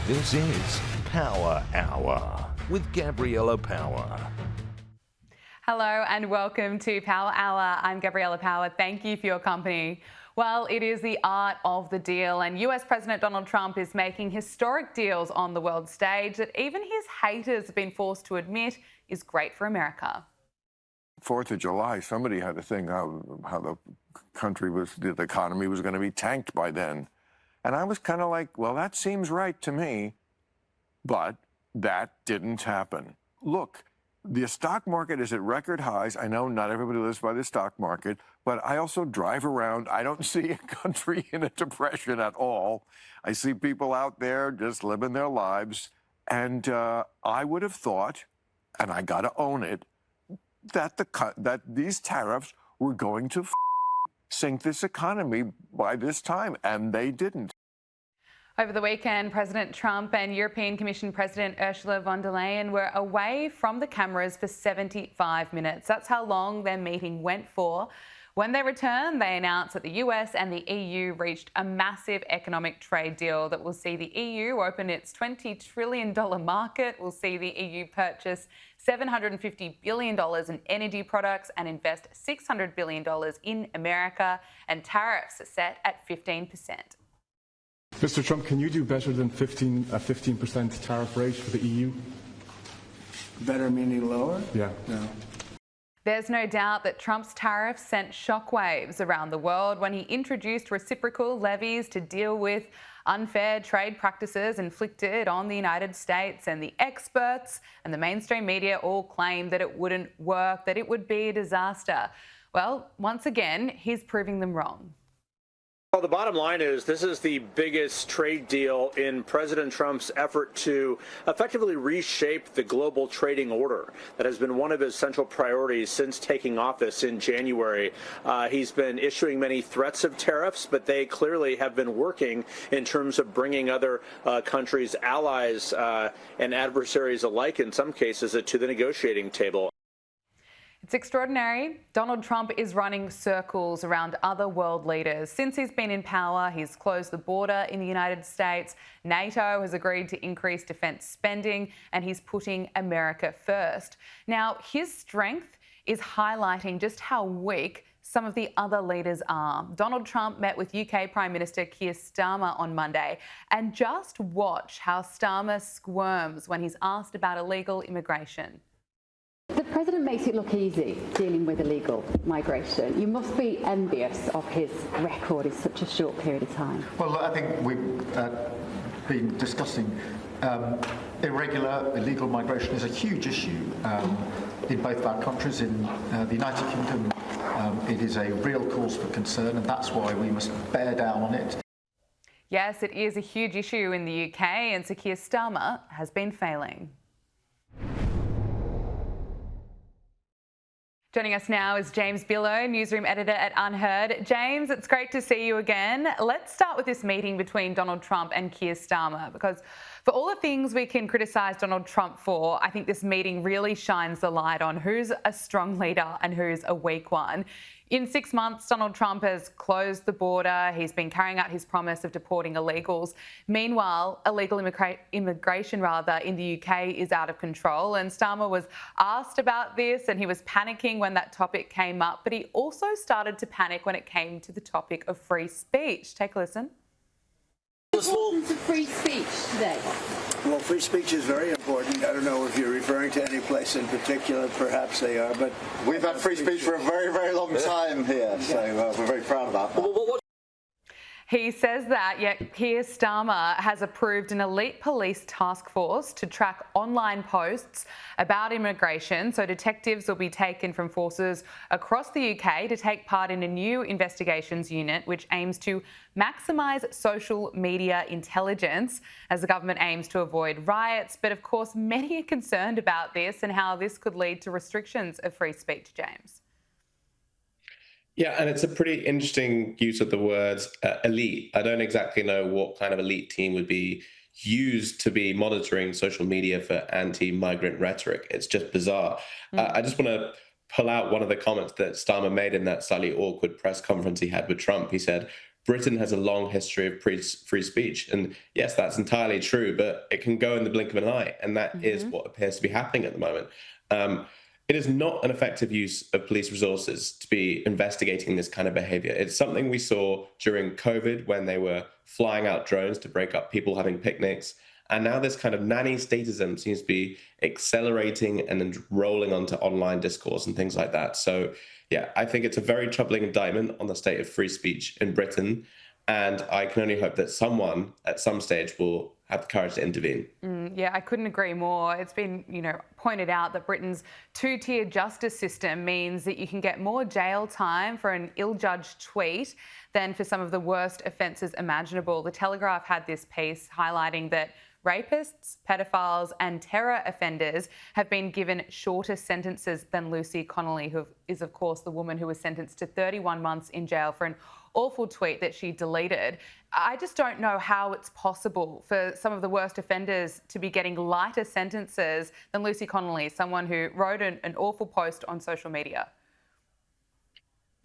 This is Power Hour with Gabriella Power. Hello and welcome to Power Hour. I'm Gabriella Power. Thank you for your company. Well, it is the art of the deal, and US President Donald Trump is making historic deals on the world stage that even his haters have been forced to admit is great for America. 4th of July, somebody had to think how the country was, the economy was going to be tanked by then. And I was kind of like, well, that seems right to me. But that didn't happen. Look, the stock market is at record highs. I know not everybody lives by the stock market, but I also drive around. I don't see a country in a depression at all. I see people out there just living their lives. And I would have thought, and I got to own it, that these tariffs were going to sink this economy by this time, and they didn't. Over the weekend, President Trump and European Commission President Ursula von der Leyen were away from the cameras for 75 minutes. That's how long their meeting went for. When they returned, they announced that the US and the EU reached a massive economic trade deal that will see the EU open its $20 trillion market, will see the EU purchase $750 billion in energy products and invest $600 billion in America, and tariffs are set at 15%. Mr. Trump, can you do better than a 15% tariff rate for the EU? Better meaning lower? Yeah. No. There's no doubt that Trump's tariffs sent shockwaves around the world when he introduced reciprocal levies to deal with unfair trade practices inflicted on the United States. And the experts and the mainstream media all claimed that it wouldn't work, that it would be a disaster. Well, once again, he's proving them wrong. Well, the bottom line is this is the biggest trade deal in President Trump's effort to effectively reshape the global trading order. That has been one of his central priorities since taking office in January. He's been issuing many threats of tariffs, but they clearly have been working in terms of bringing other countries, allies and adversaries alike, in some cases, to the negotiating table. It's extraordinary. Donald Trump is running circles around other world leaders. Since he's been in power, he's closed the border in the United States. NATO has agreed to increase defence spending, and he's putting America first. Now, his strength is highlighting just how weak some of the other leaders are. Donald Trump met with UK Prime Minister Keir Starmer on Monday, and just watch how Starmer squirms when he's asked about illegal immigration. The president makes it look easy dealing with illegal migration. You must be envious of his record in such a short period of time. Well, I think we've been discussing irregular, illegal migration is a huge issue in both our countries. In the United Kingdom, it is a real cause for concern, and that's why we must bear down on it. Yes, it is a huge issue in the UK, and Sir Keir Starmer has been failing. Joining us now is James Billow, newsroom editor at Unheard. James, it's great to see you again. Let's start with this meeting between Donald Trump and Keir Starmer, because for all the things we can criticise Donald Trump for, I think this meeting really shines the light on who's a strong leader and who's a weak one. In 6 months, Donald Trump has closed the border. He's been carrying out his promise of deporting illegals. Meanwhile, illegal immigration in the UK is out of control. And Starmer was asked about this, and he was panicking when that topic came up. But he also started to panic when it came to the topic of free speech. Take a listen. The importance of free speech today. Well, free speech is very important. I don't know if you're referring to any place in particular. Perhaps they are, but we've had free speech for a very, very long time here, so we're very proud of that. He says that, yet Keir Starmer has approved an elite police task force to track online posts about immigration. So detectives will be taken from forces across the UK to take part in a new investigations unit which aims to maximise social media intelligence as the government aims to avoid riots. But of course, many are concerned about this and how this could lead to restrictions of free speech, James. Yeah, and it's a pretty interesting use of the words elite. I don't exactly know what kind of elite team would be used to be monitoring social media for anti-migrant rhetoric. It's just bizarre. I just want to pull out one of the comments that Starmer made in that slightly awkward press conference he had with Trump. He said, Britain has a long history of free speech. And yes, that's entirely true, but it can go in the blink of an eye. And that is what appears to be happening at the moment. It is not an effective use of police resources to be investigating this kind of behavior. It's something we saw during COVID when they were flying out drones to break up people having picnics. And now this kind of nanny statism seems to be accelerating and then rolling onto online discourse and things like that. So, yeah, I think it's a very troubling indictment on the state of free speech in Britain. And I can only hope that someone at some stage will have the courage to intervene. Yeah, I couldn't agree more. It's been, pointed out that Britain's two-tier justice system means that you can get more jail time for an ill-judged tweet than for some of the worst offences imaginable. The Telegraph had this piece highlighting that rapists, pedophiles and terror offenders have been given shorter sentences than Lucy Connolly, who is, of course, the woman who was sentenced to 31 months in jail for an awful tweet that she deleted. I just don't know how it's possible for some of the worst offenders to be getting lighter sentences than Lucy Connolly, someone who wrote an awful post on social media.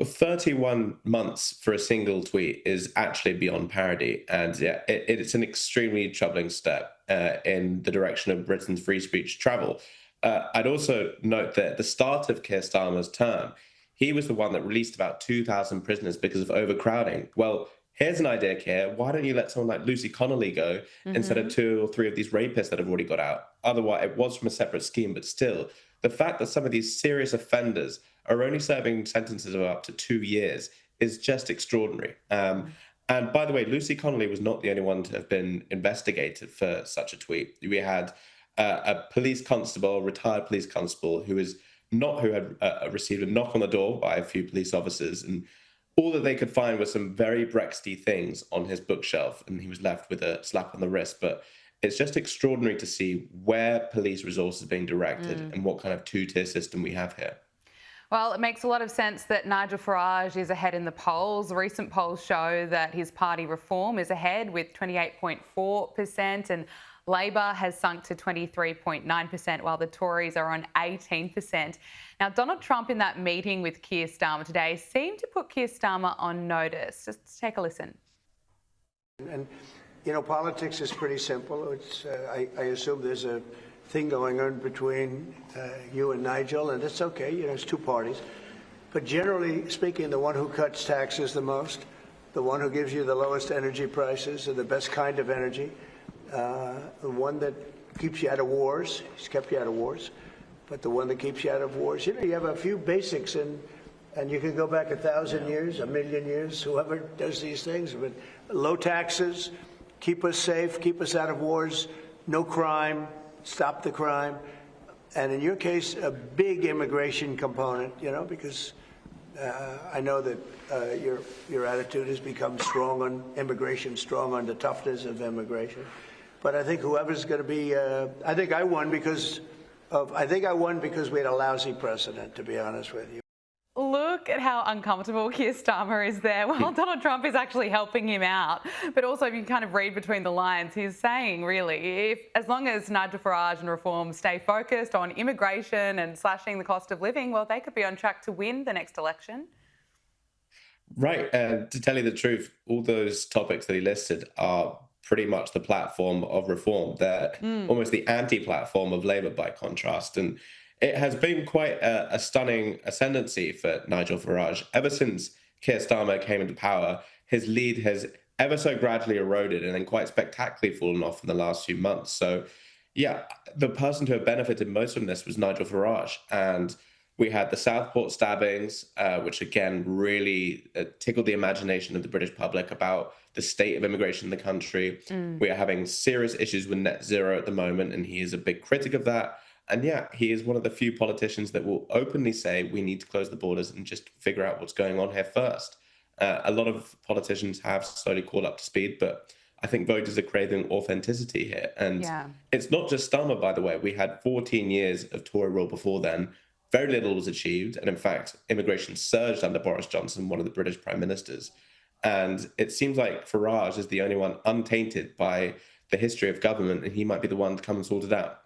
31 months for a single tweet is actually beyond parody. And yeah, it's an extremely troubling step in the direction of Britain's free speech travel. I'd also note that at the start of Keir Starmer's term, he was the one that released about 2,000 prisoners because of overcrowding. Well, here's an idea, Keir. Why don't you let someone like Lucy Connolly go instead of 2 or 3 of these rapists that have already got out? Otherwise, it was from a separate scheme, but still, the fact that some of these serious offenders are only serving sentences of up to 2 years is just extraordinary. And by the way, Lucy Connolly was not the only one to have been investigated for such a tweet. We had a police constable, retired police constable, who had received a knock on the door by a few police officers, and all that they could find was some very Brexity things on his bookshelf, and he was left with a slap on the wrist. But it's just extraordinary to see where police resources are being directed and what kind of two-tier system we have here. Well, it makes a lot of sense that Nigel Farage is ahead in the polls. Recent polls show that his party Reform is ahead with 28.4%, and Labor has sunk to 23.9%, while the Tories are on 18%. Now, Donald Trump in that meeting with Keir Starmer today seemed to put Keir Starmer on notice. Just take a listen. And, politics is pretty simple. I assume there's a thing going on between you and Nigel, and it's okay, it's 2 parties. But generally speaking, the one who cuts taxes the most, the one who gives you the lowest energy prices and the best kind of energy, the one that keeps you out of wars, he's kept you out of wars, but the one that keeps you out of wars, you have a few basics, and you can go back 1,000 years, 1,000,000 years, whoever does these things, but low taxes, keep us safe, keep us out of wars, no crime, stop the crime, and in your case, a big immigration component, because I know that your attitude has become strong on immigration, strong on the toughness of immigration. But I think whoever's going to be, I think I won because we had a lousy precedent, to be honest with you. Look at how uncomfortable Keir Starmer is there. Well, Donald Trump is actually helping him out. But also, if you can kind of read between the lines, he's saying, really, as long as Nigel Farage and Reform stay focused on immigration and slashing the cost of living, well, they could be on track to win the next election. Right. And to tell you the truth, all those topics that he listed are pretty much the platform of Reform. They're almost the anti-platform of Labour by contrast. And it has been quite a stunning ascendancy for Nigel Farage. Ever since Keir Starmer came into power, his lead has ever so gradually eroded and then quite spectacularly fallen off in the last few months. So, yeah, the person who had benefited most from this was Nigel Farage. And we had the Southport stabbings, which again really tickled the imagination of the British public about the state of immigration in the country. We are having serious issues with net zero at the moment, and he is a big critic of that. And yeah, he is one of the few politicians that will openly say we need to close the borders and just figure out what's going on here first. A lot of politicians have slowly caught up to speed, but I think voters are craving authenticity here. And it's not just Starmer, by the way. We had 14 years of Tory rule before then. Very little was achieved. And in fact, immigration surged under Boris Johnson, one of the British prime ministers. And it seems like Farage is the only one untainted by the history of government, and he might be the one to come and sort it out.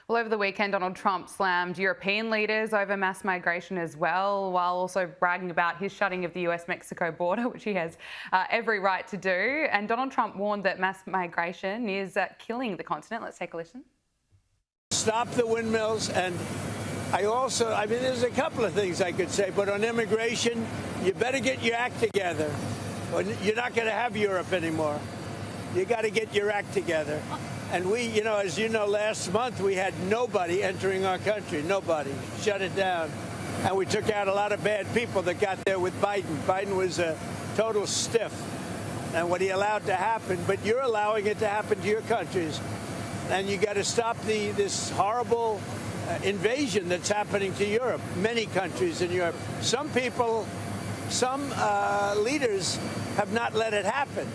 Well, over the weekend, Donald Trump slammed European leaders over mass migration as well, while also bragging about his shutting of the US-Mexico border, which he has every right to do. And Donald Trump warned that mass migration is killing the continent. Let's take a listen. Stop the windmills. And I mean, there's a couple of things I could say, but on immigration, you better get your act together. You're not going to have Europe anymore. You got to get your act together. And we, as you know, last month we had nobody entering our country, nobody. Shut it down. And we took out a lot of bad people that got there with Biden. Biden was a total stiff. And what he allowed to happen, but you're allowing it to happen to your countries. And you got to stop this horrible invasion that's happening to Europe, many countries in Europe. Some people, some leaders have not let it happen.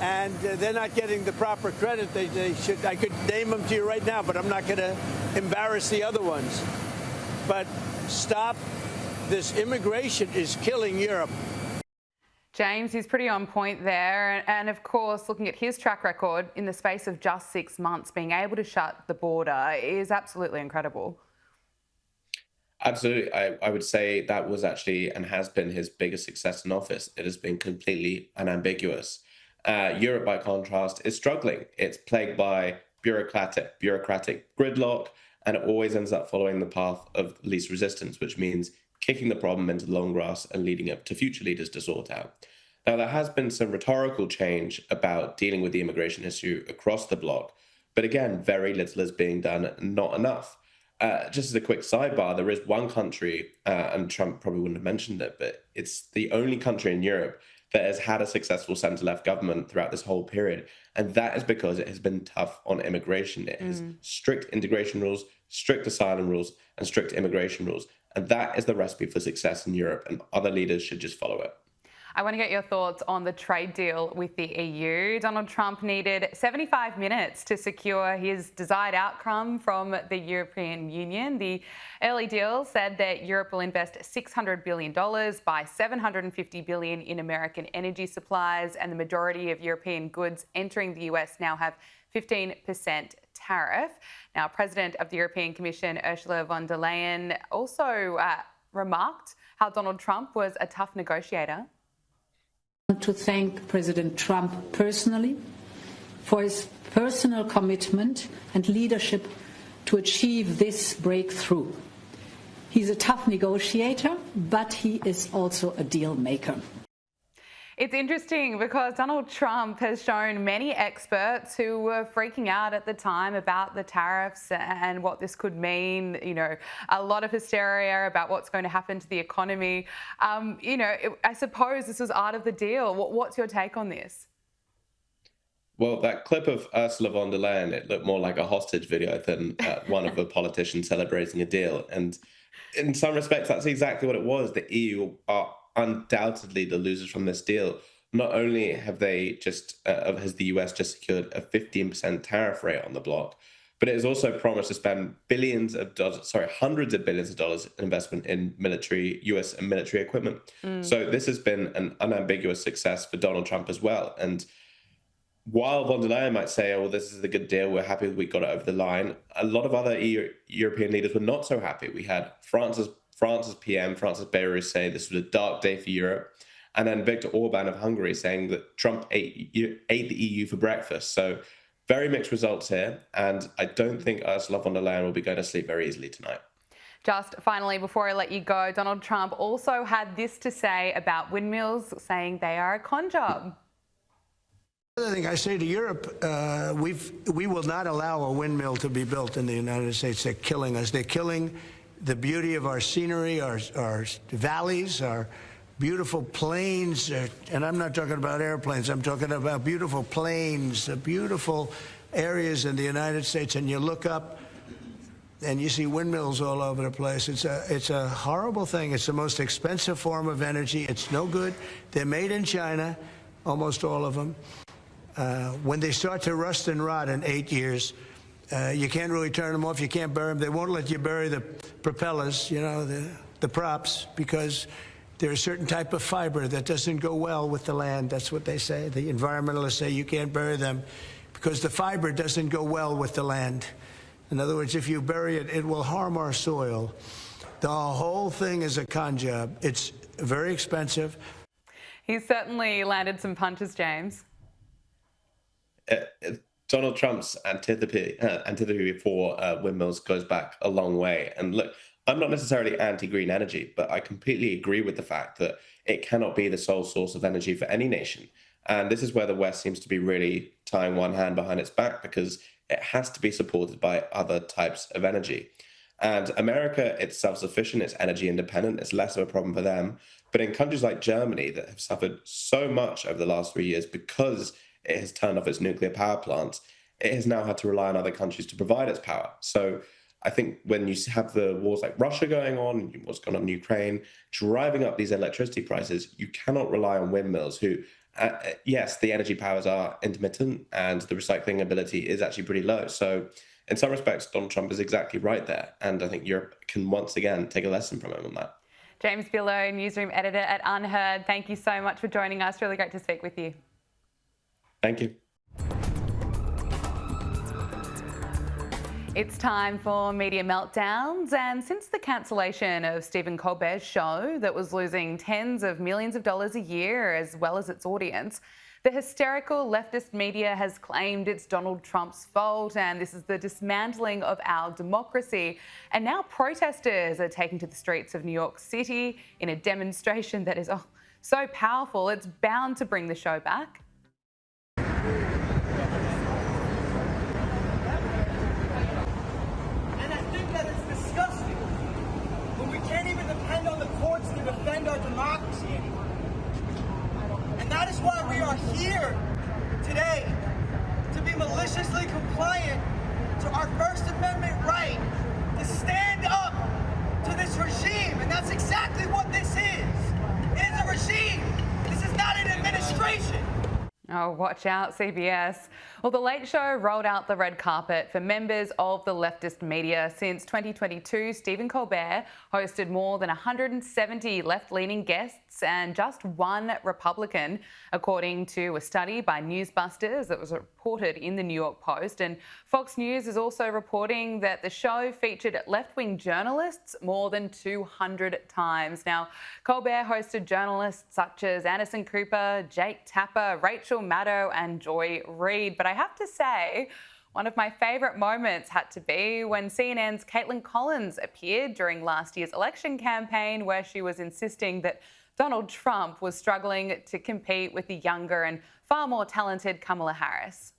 And they're not getting the proper credit they should. I could name them to you right now, but I'm not going to embarrass the other ones. But stop. This immigration is killing Europe. James is pretty on point there. And of course, looking at his track record in the space of just 6 months, being able to shut the border is absolutely incredible. Absolutely. I would say that was actually and has been his biggest success in office. It has been completely unambiguous. Europe, by contrast, is struggling. It's plagued by bureaucratic gridlock, and it always ends up following the path of least resistance, which means kicking the problem into the long grass and leading up to future leaders to sort out. Now, there has been some rhetorical change about dealing with the immigration issue across the bloc, but again, very little is being done, not enough. Just as a quick sidebar, there is one country, and Trump probably wouldn't have mentioned it, but it's the only country in Europe that has had a successful centre-left government throughout this whole period. And that is because it has been tough on immigration. It has strict integration rules, strict asylum rules, and strict immigration rules. And that is the recipe for success in Europe, and other leaders should just follow it. I want to get your thoughts on the trade deal with the EU. Donald Trump needed 75 minutes to secure his desired outcome from the European Union. The early deal said that Europe will invest $600 billion, buy $750 billion in American energy supplies, and the majority of European goods entering the US now have 15% tariff. Now, President of the European Commission, Ursula von der Leyen, also remarked how Donald Trump was a tough negotiator. I want to thank President Trump personally for his personal commitment and leadership to achieve this breakthrough. He's a tough negotiator, but he is also a deal maker. It's interesting because Donald Trump has shown many experts who were freaking out at the time about the tariffs and what this could mean, a lot of hysteria about what's going to happen to the economy. I suppose this was part of the deal. What's your take on this? Well, that clip of Ursula von der Leyen, it looked more like a hostage video than one of a politician celebrating a deal. And in some respects, that's exactly what it was. The EU are undoubtedly the losers from this deal. Not only have they has the US just secured a 15% tariff rate on the bloc, but it has also promised to spend hundreds of billions of dollars in investment in US military equipment. So this has been an unambiguous success for Donald Trump as well. And while von der Leyen might say, oh, well, this is a good deal, we're happy we got it over the line, a lot of other European leaders were not so happy. We had France's PM, Francis Bayrou, say this was a dark day for Europe. And then Viktor Orban of Hungary saying that Trump ate the EU for breakfast. So very mixed results here. And I don't think Ursula von der Leyen will be going to sleep very easily tonight. Just finally, before I let you go, Donald Trump also had this to say about windmills, saying they are a con job. The other thing I say to Europe, we will not allow a windmill to be built in the United States. They're killing us. They're killing the beauty of our scenery, our valleys, our beautiful plains, and I'm not talking about airplanes, I'm talking about beautiful plains, beautiful areas in the United States, and you look up and you see windmills all over the place. It's a horrible thing. It's the most expensive form of energy. It's no good. They're made in China, almost all of them. When they start to rust and rot in 8 years, you can't really turn them off. You can't bury them. They won't let you bury the propellers, the props, because there's a certain type of fiber that doesn't go well with the land. That's what they say. The environmentalists say you can't bury them because the fiber doesn't go well with the land. In other words, if you bury it, it will harm our soil. The whole thing is a con job. It's very expensive. He's certainly landed some punches, James. Donald Trump's antipathy for windmills goes back a long way. And look, I'm not necessarily anti-green energy, but I completely agree with the fact that it cannot be the sole source of energy for any nation. And this is where the West seems to be really tying one hand behind its back, because it has to be supported by other types of energy. And America, it's self-sufficient, it's energy independent, it's less of a problem for them. But in countries like Germany that have suffered so much over the last 3 years because it has turned off its nuclear power plants, it has now had to rely on other countries to provide its power. So I think when you have the wars like Russia going on, what's going on in Ukraine, driving up these electricity prices, you cannot rely on windmills who, yes, the energy powers are intermittent and the recycling ability is actually pretty low. So in some respects, Donald Trump is exactly right there. And I think Europe can once again take a lesson from him on that. James Billow, newsroom editor at Unheard, thank you so much for joining us. Really great to speak with you. Thank you. It's time for Media Meltdowns, and since the cancellation of Stephen Colbert's show that was losing tens of millions of dollars a year as well as its audience, the hysterical leftist media has claimed it's Donald Trump's fault, and this is the dismantling of our democracy. And now protesters are taking to the streets of New York City in a demonstration that is so powerful, it's bound to bring the show back. Defend our democracy anymore. And that is why we are here today, to be maliciously compliant to our First Amendment right to stand up to this regime. And that's exactly what this is. It is a regime. This is not an administration. Oh, watch out, CBS. Well, The Late Show rolled out the red carpet for members of the leftist media. Since 2022, Stephen Colbert hosted more than 170 left-leaning guests and just one Republican, according to a study by Newsbusters that was reported in the New York Post. And Fox News is also reporting that the show featured left-wing journalists more than 200 times. Now, Colbert hosted journalists such as Anderson Cooper, Jake Tapper, Rachel Maddow and Joy Reid. But I have to say, one of my favourite moments had to be when CNN's Caitlin Collins appeared during last year's election campaign, where she was insisting that Donald Trump was struggling to compete with the younger and far more talented Kamala Harris.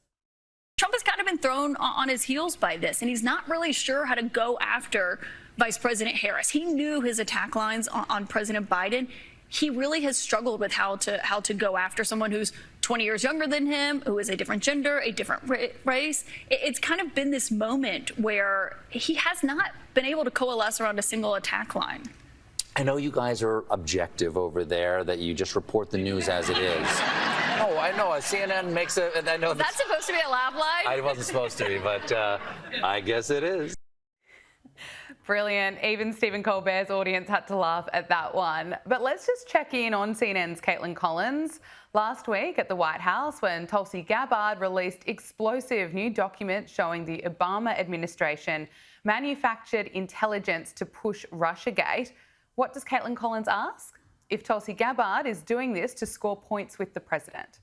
Trump has kind of been thrown on his heels by this, and he's not really sure how to go after Vice President Harris. He knew his attack lines on President Biden. He really has struggled with how to go after someone who's 20 years younger than him, who is a different gender, a different race. It's kind of been this moment where he has not been able to coalesce around a single attack line. I know you guys are objective over there, that you just report the news as it is. Oh, I know. CNN makes a... I know that's supposed to be a laugh line? It wasn't supposed to be, but I guess it is. Brilliant. Even Stephen Colbert's audience had to laugh at that one. But let's just check in on CNN's Caitlin Collins. Last week at the White House, when Tulsi Gabbard released explosive new documents showing the Obama administration manufactured intelligence to push Russiagate, what does Caitlin Collins ask? If Tulsi Gabbard is doing this to score points with the president.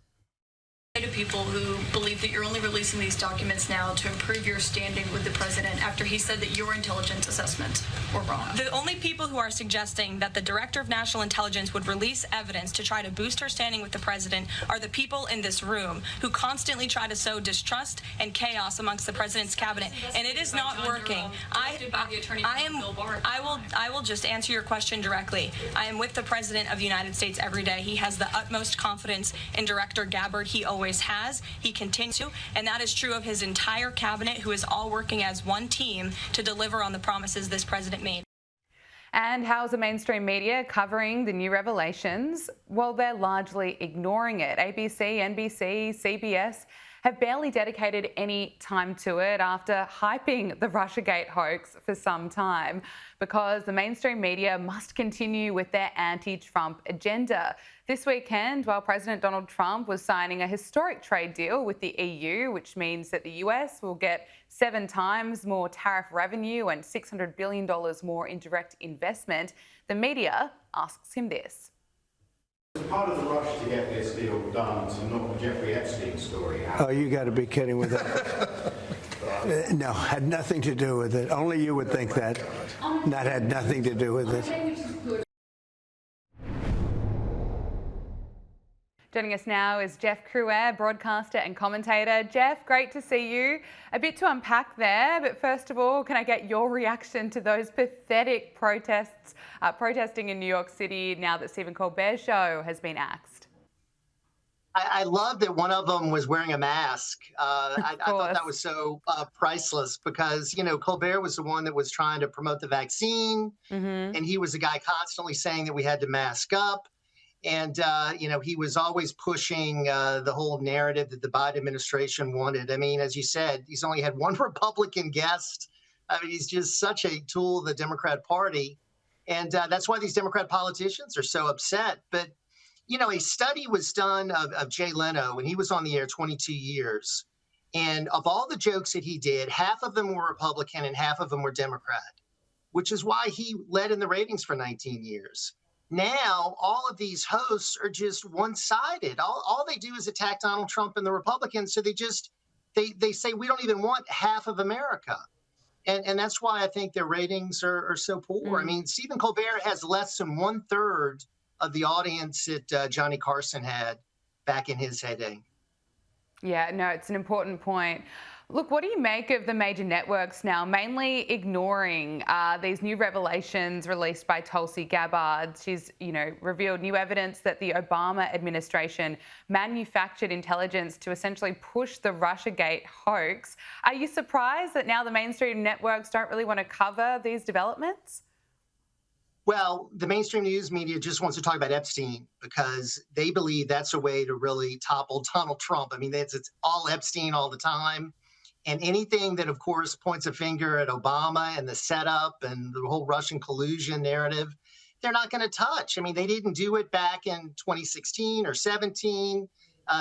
To people who believe that you're only releasing these documents now to improve your standing with the president after he said that your intelligence assessments were wrong. The only people who are suggesting that the Director of National Intelligence would release evidence to try to boost her standing with the president are the people in this room who constantly try to sow distrust and chaos amongst the president's cabinet, and it is not working. I will just answer your question directly. I am with the President of the United States every day. He has the utmost confidence in Director Gabbard. He always has. He continues to, and that is true of his entire cabinet, who is all working as one team to deliver on the promises this president made. And how's the mainstream media covering the new revelations? Well, they're largely ignoring it. ABC, NBC, CBS have barely dedicated any time to it after hyping the Russiagate hoax for some time, because the mainstream media must continue with their anti-Trump agenda. This weekend, while President Donald Trump was signing a historic trade deal with the EU, which means that the US will get 7 times more tariff revenue and $600 billion more in direct investment, the media asks him this. Part of the rush to get this deal done to knock the Jeffrey Epstein story out. Oh, you got to be kidding with that. No, had nothing to do with it. Only you would think that. That had nothing to do with it. Joining us now is Jeff Crouer, broadcaster and commentator. Jeff, great to see you. A bit to unpack there, but first of all, can I get your reaction to those pathetic protests, protesting in New York City now that Stephen Colbert's show has been axed? I love that one of them was wearing a mask. I thought that was so priceless because, you know, Colbert was the one that was trying to promote the vaccine, and he was the guy constantly saying that we had to mask up. And, you know, he was always pushing the whole narrative that the Biden administration wanted. I mean, as you said, he's only had one Republican guest. I mean, he's just such a tool of the Democrat Party. And that's why these Democrat politicians are so upset. But, you know, a study was done of Jay Leno, and he was on the air 22 years. And of all the jokes that he did, half of them were Republican and half of them were Democrat, which is why he led in the ratings for 19 years. Now, all of these hosts are just one-sided. All they do is attack Donald Trump and the Republicans. So they say, we don't even want half of America. And that's why I think their ratings are so poor. I mean, Stephen Colbert has less than 1/3 of the audience that Johnny Carson had back in his heyday. Yeah, no, it's an important point. Look, what do you make of the major networks now mainly ignoring these new revelations released by Tulsi Gabbard? She's, you know, revealed new evidence that the Obama administration manufactured intelligence to essentially push the Russiagate hoax. Are you surprised that now the mainstream networks don't really want to cover these developments? Well, the mainstream news media just wants to talk about Epstein because they believe that's a way to really topple Donald Trump. I mean, it's all Epstein all the time. And anything that, of course, points a finger at Obama and the setup and the whole Russian collusion narrative, they're not going to touch. I mean, they didn't do it back in 2016 or 17.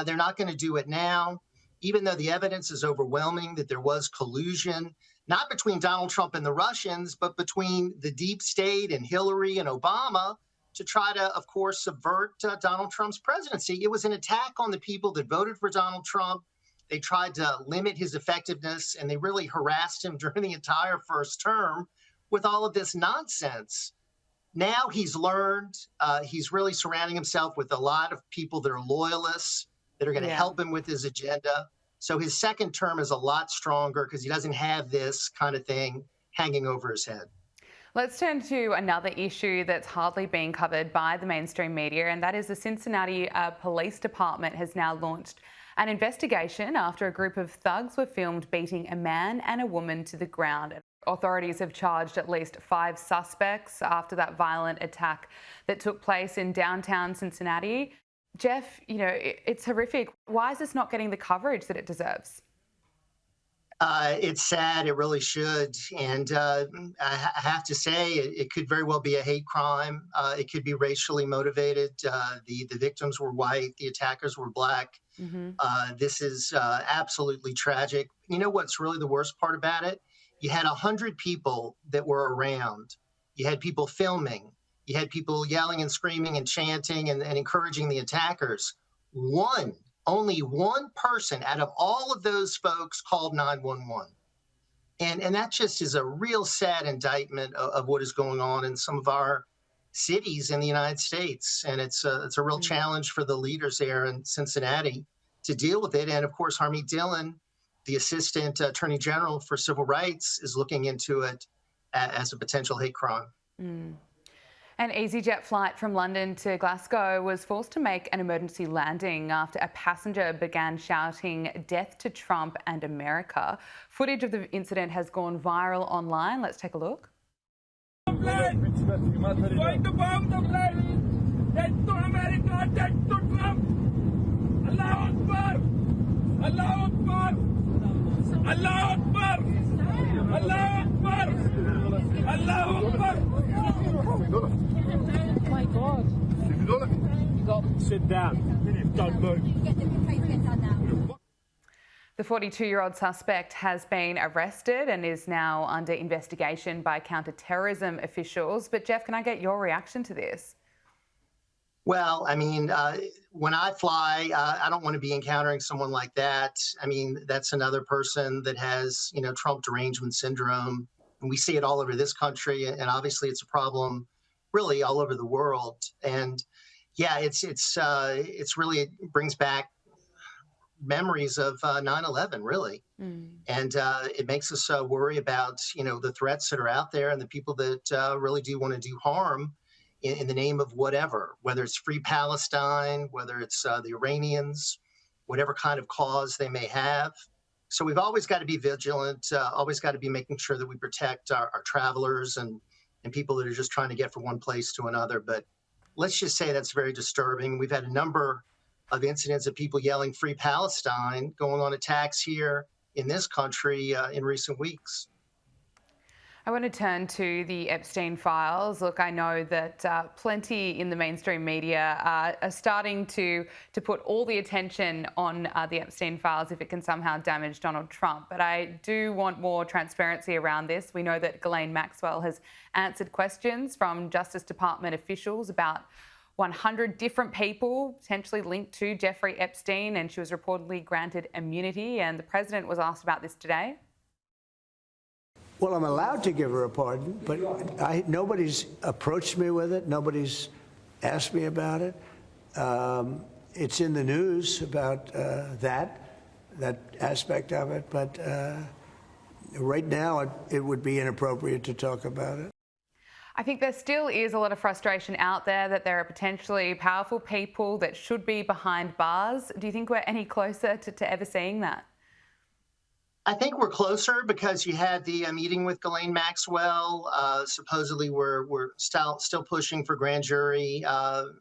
They're not going to do it now, even though the evidence is overwhelming that there was collusion, not between Donald Trump and the Russians, but between the deep state and Hillary and Obama to try to, of course, subvert Donald Trump's presidency. It was an attack on the people that voted for Donald Trump. They tried to limit his effectiveness, and they really harassed him during the entire first term with all of this nonsense. Now he's learned. He's really surrounding himself with a lot of people that are loyalists, that are going to help him with his agenda. So his second term is a lot stronger because he doesn't have this kind of thing hanging over his head. Let's turn to another issue that's hardly being covered by the mainstream media, and that is the Cincinnati Police Department has now launched an investigation after a group of thugs were filmed beating a man and a woman to the ground. Authorities have charged at least 5 suspects after that violent attack that took place in downtown Cincinnati. Jeff, you know, it's horrific. Why is this not getting the coverage that it deserves? It's sad. It really should. And I have to say, it could very well be a hate crime. It could be racially motivated. The victims were white. The attackers were black. This is absolutely tragic. You know what's really the worst part about it? You had 100 people that were around. You had people filming. You had people yelling and screaming and chanting and encouraging the attackers. Only one person out of all of those folks called 911. And that just is a real sad indictment of what is going on in some of our cities in the United States. And it's a real challenge for the leaders there in Cincinnati to deal with it. And of course, Harmeet Dillon, the Assistant Attorney General for Civil Rights, is looking into it as a potential hate crime. An easyJet flight from London to Glasgow was forced to make an emergency landing after a passenger began shouting "Death to Trump and America." Footage of the incident has gone viral online. Let's take a look. Going to bomb the plane! Death to America! Death to Trump! Allahu Akbar! Allahu Akbar! Akbar! Allah Akbar! Allah Akbar! Allah Akbar! Oh my God. You got sit down. Don't move. The 42-year-old suspect has been arrested and is now under investigation by counter-terrorism officials. But Jeff, can I get your reaction to this? Well, I mean, when I fly, I don't want to be encountering someone like that. I mean, that's another person that has, Trump derangement syndrome. And we see it all over this country. And obviously it's a problem really all over the world. And yeah, it's really, it brings back memories of 9/11, really. And it makes us worry about, the threats that are out there and the people that really do want to do harm in the name of whatever, whether it's free Palestine, whether it's the Iranians, whatever kind of cause they may have. So we've always got to be vigilant, always got to be making sure that we protect our travelers and people that are just trying to get from one place to another. But let's just say that's very disturbing. We've had a number of incidents of people yelling free Palestine going on attacks here in this country in recent weeks. I want to turn to the Epstein files. Look, I know that plenty in the mainstream media are starting to put all the attention on the Epstein files if it can somehow damage Donald Trump. But I do want more transparency around this. We know that Ghislaine Maxwell has answered questions from Justice Department officials about 100 different people potentially linked to Jeffrey Epstein, and she was reportedly granted immunity. And the president was asked about this today. Well, I'm allowed to give her a pardon, but nobody's approached me with it. Nobody's asked me about it. It's in the news about that aspect of it, but right now it would be inappropriate to talk about it. I think there still is a lot of frustration out there that there are potentially powerful people that should be behind bars. Do you think we're any closer to ever seeing that? I think we're closer because you had the meeting with Ghislaine Maxwell. Supposedly we're still pushing for grand jury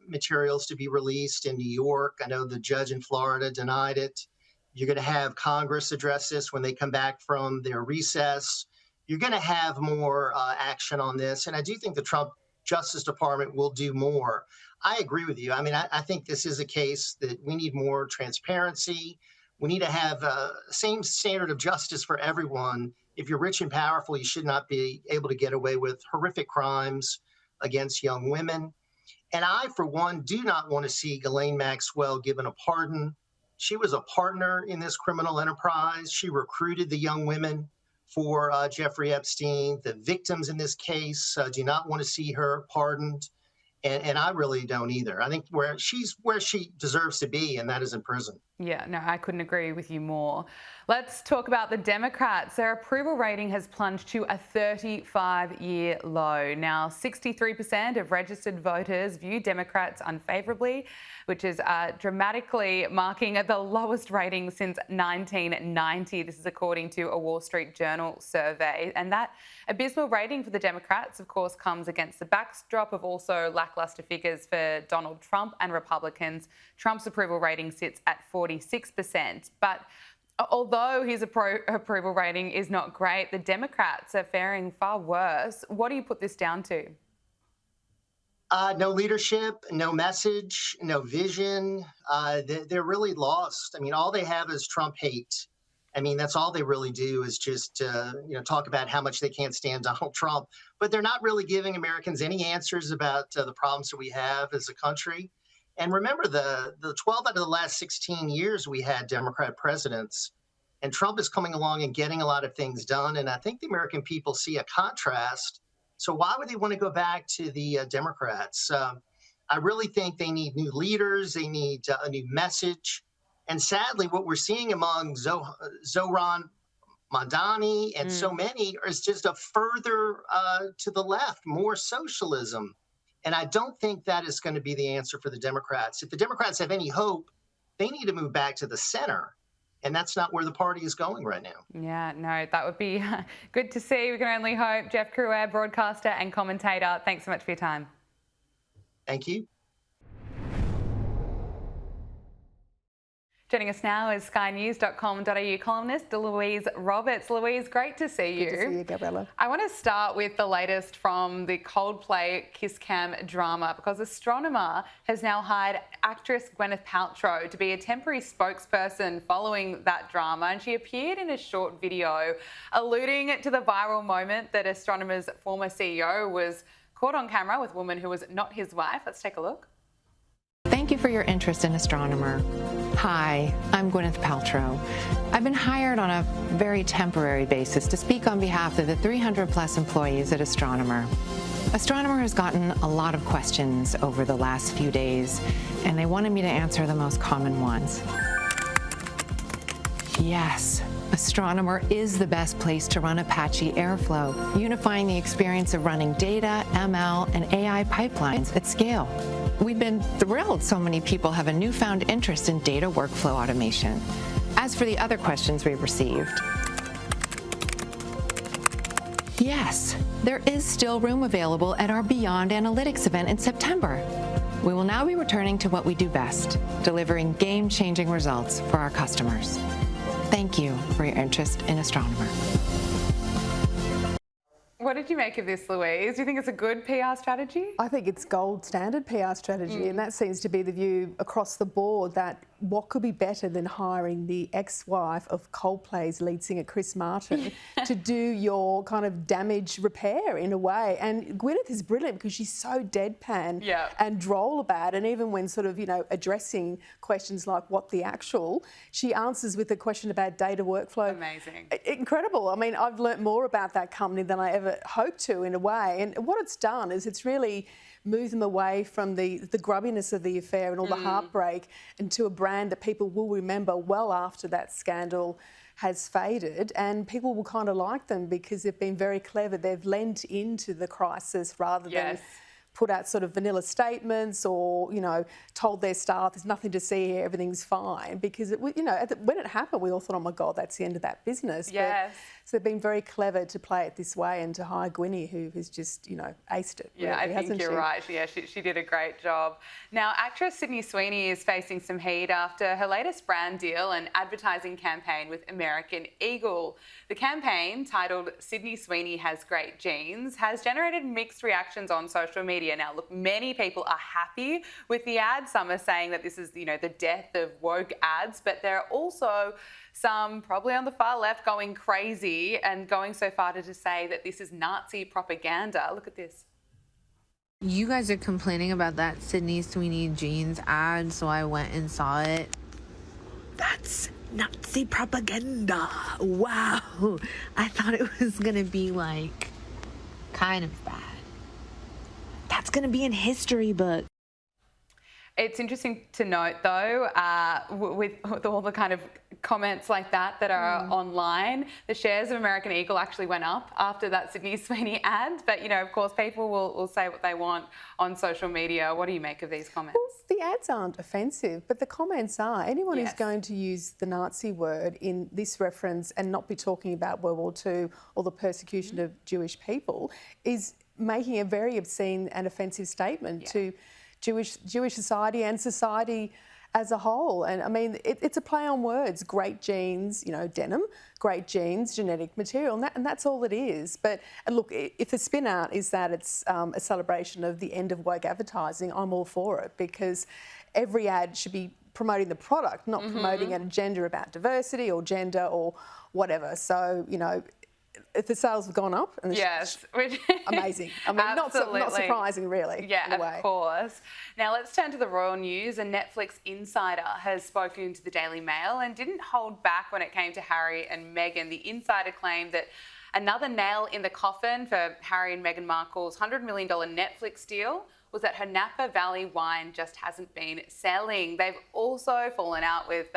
materials to be released in New York. I know the judge in Florida denied it. You're going to have Congress address this when they come back from their recess. You're going to have more action on this. And I do think the Trump Justice Department will do more. I agree with you. I mean, I think this is a case that we need more transparency. We need to have same standard of justice for everyone. If you're rich and powerful, you should not be able to get away with horrific crimes against young women. And I, for one, do not want to see Ghislaine Maxwell given a pardon. She was a partner in this criminal enterprise. She recruited the young women for Jeffrey Epstein. The victims in this case do not want to see her pardoned. And I really don't either. I think she's where she deserves to be, and that is in prison. Yeah, no, I couldn't agree with you more. Let's talk about the Democrats. Their approval rating has plunged to a 35-year low. Now, 63% of registered voters view Democrats unfavourably, which is dramatically marking the lowest rating since 1990. This is according to a Wall Street Journal survey. And that abysmal rating for the Democrats, of course, comes against the backdrop of also lacklustre figures for Donald Trump and Republicans. Trump's approval rating sits at 46%. But although his approval rating is not great, the Democrats are faring far worse. What do you put this down to? No leadership, no message, no vision. They're really lost. I mean, all they have is Trump hate. I mean, that's all they really do is just, talk about how much they can't stand Donald Trump. But they're not really giving Americans any answers about the problems that we have as a country. And remember, the 12 out of the last 16 years we had Democrat presidents, and Trump is coming along and getting a lot of things done. And I think the American people see a contrast. So why would they want to go back to the Democrats? I really think they need new leaders. They need a new message. And sadly, what we're seeing among Zohran Mamdani and so many is just a further to the left, more socialism. And I don't think that is going to be the answer for the Democrats. If the Democrats have any hope, they need to move back to the center. And that's not where the party is going right now. Yeah, no, that would be good to see. We can only hope. Jeff Crouer, broadcaster and commentator, thanks so much for your time. Thank you. Joining us now is skynews.com.au columnist Louise Roberts. Louise, great to see you. Good to see you, Gabriella. I want to start with the latest from the Coldplay Kiss Cam drama, because Astronomer has now hired actress Gwyneth Paltrow to be a temporary spokesperson following that drama, and she appeared in a short video alluding to the viral moment that Astronomer's former CEO was caught on camera with a woman who was not his wife. Let's take a look. Thank you for your interest in Astronomer. Hi, I'm Gwyneth Paltrow. I've been hired on a very temporary basis to speak on behalf of the 300-plus employees at Astronomer. Astronomer has gotten a lot of questions over the last few days, and they wanted me to answer the most common ones. Yes, Astronomer is the best place to run Apache Airflow, unifying the experience of running data, ML, and AI pipelines at scale. We've been thrilled so many people have a newfound interest in data workflow automation. As for the other questions we've received, yes, there is still room available at our Beyond Analytics event in September. We will now be returning to what we do best, delivering game-changing results for our customers. Thank you for your interest in Astronomer. What did you make of this, Louise? Do you think it's a good PR strategy? I think it's gold standard PR strategy, and that seems to be the view across the board, that what could be better than hiring the ex-wife of Coldplay's lead singer Chris Martin to do your kind of damage repair in a way. And Gwyneth is brilliant because she's so deadpan and droll about it. And even when sort of, you know, addressing questions like what the actual, she answers with a question about data workflow. Amazing. Incredible. I mean, I've learnt more about that company than I ever hoped to, in a way. And what it's done is it's really move them away from the grubbiness of the affair and all the heartbreak into a brand that people will remember well after that scandal has faded, and people will kind of like them because they've been very clever. They've lent into the crisis rather than put out sort of vanilla statements or, you know, told their staff there's nothing to see here, everything's fine. Because, you know, when it happened, we all thought, oh my God, that's the end of that business. Yes. So they've been very clever to play it this way and to hire Gwynnie, who has just, you know, aced it. Yeah, really, I think you're right. Yeah, she did a great job. Now, actress Sydney Sweeney is facing some heat after her latest brand deal and advertising campaign with American Eagle. The campaign, titled Sydney Sweeney Has Great Genes, has generated mixed reactions on social media. Now, look, many people are happy with the ad. Some are saying that this is, you know, the death of woke ads, but there are also some, probably on the far left, going crazy and going so far to say that this is Nazi propaganda. Look at this. You guys are complaining about that Sydney Sweeney jeans ad, so I went and saw it. That's Nazi propaganda. Wow. I thought it was going to be, like, kind of bad. That's going to be in history book. It's interesting to note, though, with all the kind of comments like that are online, the shares of American Eagle actually went up after that Sydney Sweeney ad. But, you know, of course, people will say what they want on social media. What do you make of these comments? Well, the ads aren't offensive, but the comments are. Anyone who's going to use the Nazi word in this reference and not be talking about World War II or the persecution of Jewish people is making a very obscene and offensive statement to Jewish society and society as a whole. And I mean, it's a play on words. Great genes, you know, denim, great genes, genetic material, and that's all it is. But look, if the spin out is that it's a celebration of the end of woke advertising, I'm all for it, because every ad should be promoting the product, not promoting an agenda about diversity or gender or whatever. So, you know, if the sales have gone up, and amazing. I mean, not surprising, really. Yeah, of course. Now let's turn to the royal news. A Netflix insider has spoken to the Daily Mail and didn't hold back when it came to Harry and Meghan. The insider claimed that another nail in the coffin for Harry and Meghan Markle's $100 million Netflix deal was that her Napa Valley wine just hasn't been selling. They've also fallen out with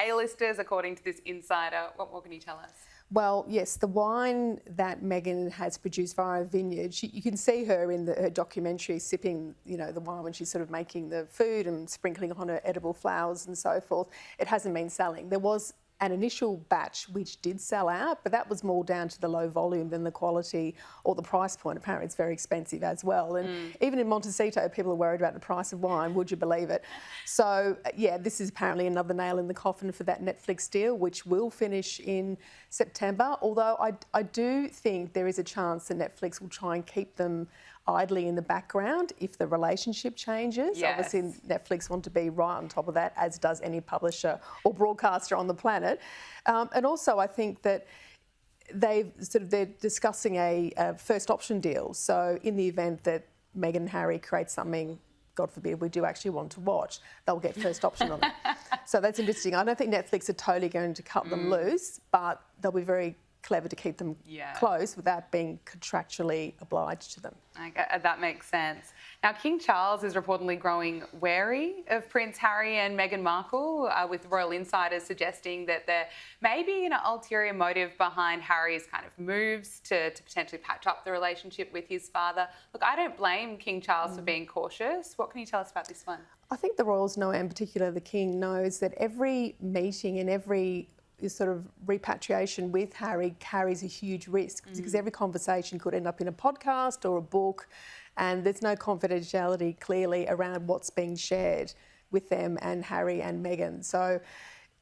A-listers, according to this insider. What more can you tell us? Well, yes, the wine that Meghan has produced via a vineyard, you can see her in her documentary sipping, you know, the wine when she's sort of making the food and sprinkling on her edible flowers and so forth. It hasn't been selling. There was an initial batch which did sell out, but that was more down to the low volume than the quality or the price point. Apparently it's very expensive as well. And even in Montecito, people are worried about the price of wine, would you believe it? So, yeah, this is apparently another nail in the coffin for that Netflix deal, which will finish in September. Although I do think there is a chance that Netflix will try and keep them idly in the background if the relationship changes. Yes. Obviously, Netflix want to be right on top of that, as does any publisher or broadcaster on the planet. And also, I think that they're discussing a first option deal. So in the event that Meghan and Harry create something, God forbid, we do actually want to watch, they'll get first option on it. So that's interesting. I don't think Netflix are totally going to cut them loose, but they'll be very clever to keep them close without being contractually obliged to them. That makes sense. Now, King Charles is reportedly growing wary of Prince Harry and Meghan Markle, with royal insiders suggesting that there may be an ulterior motive behind Harry's kind of moves to potentially patch up the relationship with his father. Look, I don't blame King Charles for being cautious. What can you tell us about this one? I think the royals know, and in particular the King knows, that every meeting and every sort of repatriation with Harry carries a huge risk because every conversation could end up in a podcast or a book, and there's no confidentiality clearly around what's being shared with them and Harry and Meghan. So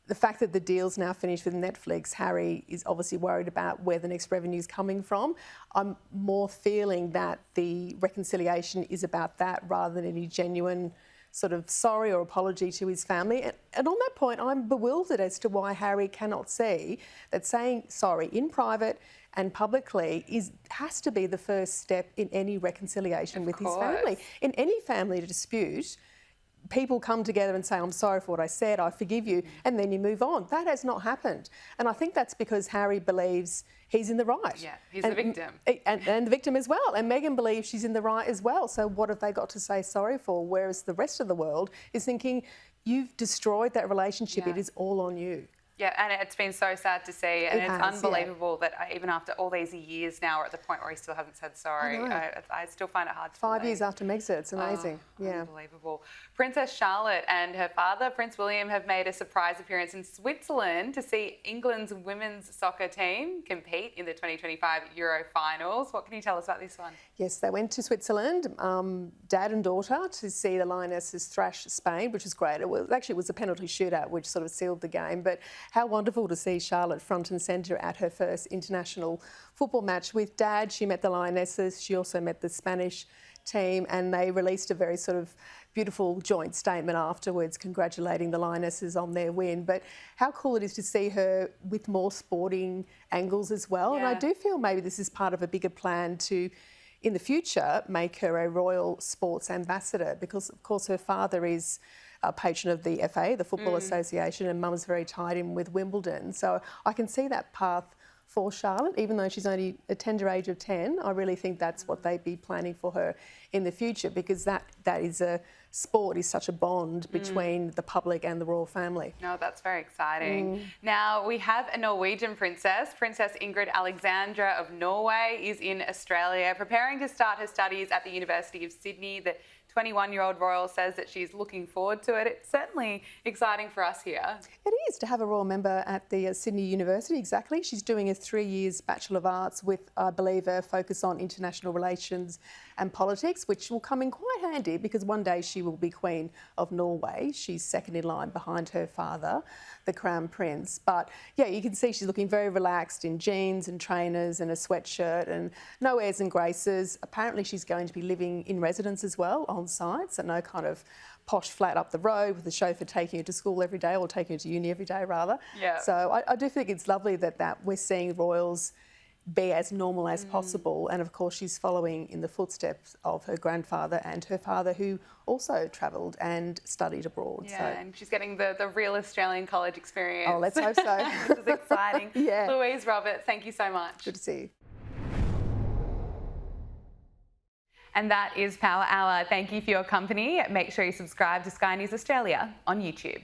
the fact that the deal's now finished with Netflix, Harry is obviously worried about where the next revenue is coming from. I'm more feeling that the reconciliation is about that rather than any genuine sort of sorry or apology to his family. And on that point, I'm bewildered as to why Harry cannot see that saying sorry in private and publicly has to be the first step in any reconciliation with his family. In any family dispute, people come together and say, I'm sorry for what I said, I forgive you, and then you move on. That has not happened. And I think that's because Harry believes he's in the right. Yeah, he's the victim. And the victim as well. And Meghan believes she's in the right as well. So what have they got to say sorry for? Whereas the rest of the world is thinking, you've destroyed that relationship. It is all on you. Yeah, and it's been so sad to see, and it's unbelievable that even after all these years now, we're at the point where he still hasn't said sorry. I still find it hard to believe. 5 years after Megxit, it's amazing. Unbelievable. Princess Charlotte and her father, Prince William, have made a surprise appearance in Switzerland to see England's women's soccer team compete in the 2025 Euro finals. What can you tell us about this one? Yes, they went to Switzerland, dad and daughter, to see the Lionesses thrash Spain, which was great. It was a penalty shootout, which sort of sealed the game. But how wonderful to see Charlotte front and centre at her first international football match with Dad. She met the Lionesses. She also met the Spanish team, and they released a very sort of beautiful joint statement afterwards congratulating the Lionesses on their win. But how cool it is to see her with more sporting angles as well. And I do feel maybe this is part of a bigger plan to, in the future, make her a royal sports ambassador, because, of course, her father is a patron of the FA, the Football Association, and Mum's very tied in with Wimbledon. So I can see that path for Charlotte, even though she's only a tender age of 10. I really think that's what they'd be planning for her in the future, because that is sport is such a bond between the public and the royal family. No, that's very exciting. Now, we have a Norwegian princess. Princess Ingrid Alexandra of Norway is in Australia, preparing to start her studies at the University of Sydney. The 21-year-old royal says that she's looking forward to it. It's certainly exciting for us here. It is to have a royal member at the Sydney University, exactly. She's doing a 3 years Bachelor of Arts with, I believe, a focus on international relations and politics, which will come in quite handy because one day she will be Queen of Norway. She's second in line behind her father, the Crown Prince. But yeah, you can see she's looking very relaxed in jeans and trainers and a sweatshirt and no airs and graces. Apparently she's going to be living in residence as well on site, so no kind of posh flat up the road with the chauffeur taking her to school every day, or taking her to uni every day rather. Yeah. So I do think it's lovely that we're seeing royals be as normal as possible. And of course she's following in the footsteps of her grandfather and her father, who also travelled and studied abroad. Yeah, and she's getting the real Australian college experience. Oh, let's hope so. Which is exciting. Yeah. Louise, Robert, thank you so much. Good to see you. And that is Power Hour. Thank you for your company. Make sure you subscribe to Sky News Australia on YouTube.